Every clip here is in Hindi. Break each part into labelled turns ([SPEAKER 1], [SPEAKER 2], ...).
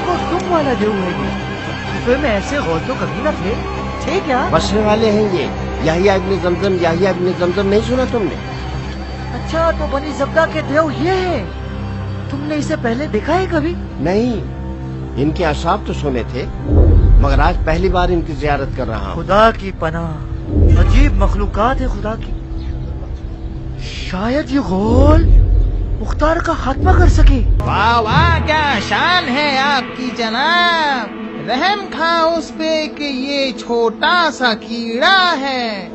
[SPEAKER 1] को तुम वाला देव है ये? फिर में ऐसे गौर तो कभी न थे क्या?
[SPEAKER 2] बसने वाले हैं ये। याहिया इब्न जमजम, याहिया इब्न जमजम नहीं सुना तुमने?
[SPEAKER 1] अच्छा, तो बनी ज़ब्दा के देव ये है। तुमने इसे पहले देखा है कभी?
[SPEAKER 2] नहीं, इनके अशाब तो सुने थे, मगर आज पहली बार इनकी जियारत कर रहा हूँ।
[SPEAKER 1] खुदा की पनाह, अजीब मखलूकात है खुदा की। शायद ये गोल मुख्तार का खात्मा कर सके।
[SPEAKER 3] वाह वाह, क्या शान है आपकी जनाब। रहम खा उस पे कि ये छोटा सा कीड़ा है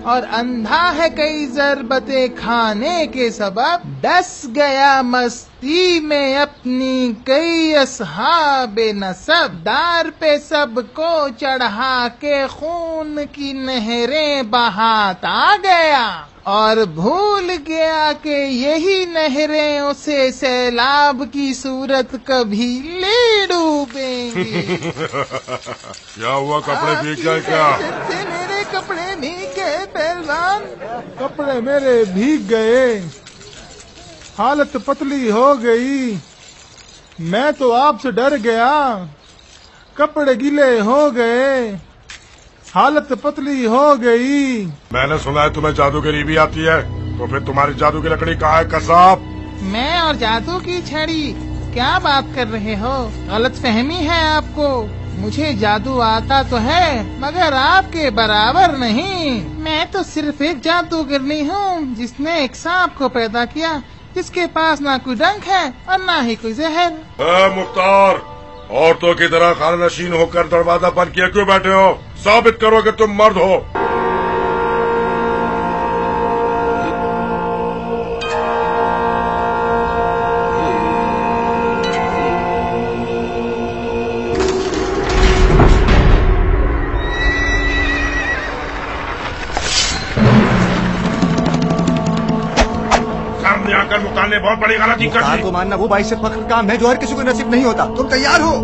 [SPEAKER 3] और अंधा है कई ज़रबते खाने के सबब। डस गया मस्ती में अपनी कई अस्हाबे नसब। दार पे सबको चढ़ा के खून की नहरें बहाता गया और भूल गया कि यही नहरें उसे सैलाब की सूरत कभी ले डूबेंगी।
[SPEAKER 4] क्या हुआ, कपड़े भीग गए क्या?
[SPEAKER 3] मेरे कपड़े भीग गए पहलवान।
[SPEAKER 5] कपड़े मेरे भीग गए, हालत पतली हो गई। मैं तो आपसे डर गया, कपड़े गीले हो गए, हालत पतली हो गई।
[SPEAKER 4] मैंने सुना है तुम्हें जादूगरी भी आती है, तो फिर तुम्हारी जादू की लकड़ी कहाँ है कसाब?
[SPEAKER 3] मैं और जादू की छड़ी, क्या बात कर रहे हो? गलत फहमी है आपको। मुझे जादू आता तो है, मगर आपके बराबर नहीं। मैं तो सिर्फ एक जादूगरनी हूँ जिसने एक सांप को पैदा किया, जिसके पास ना कोई डंक है और ना ही कोई जहर।
[SPEAKER 4] मुख्तार, औरतों की तरह खाननशीन होकर दरवाजा बंद किए क्यों बैठे हो? साबित करो कि तुम मर्द हो। सामने आकर मुख्तार ने बहुत बड़ी गलती कर दी।
[SPEAKER 6] को मानना वो बाइस फख्र काम है जो हर किसी को नसीब नहीं होता। तुम तैयार हो?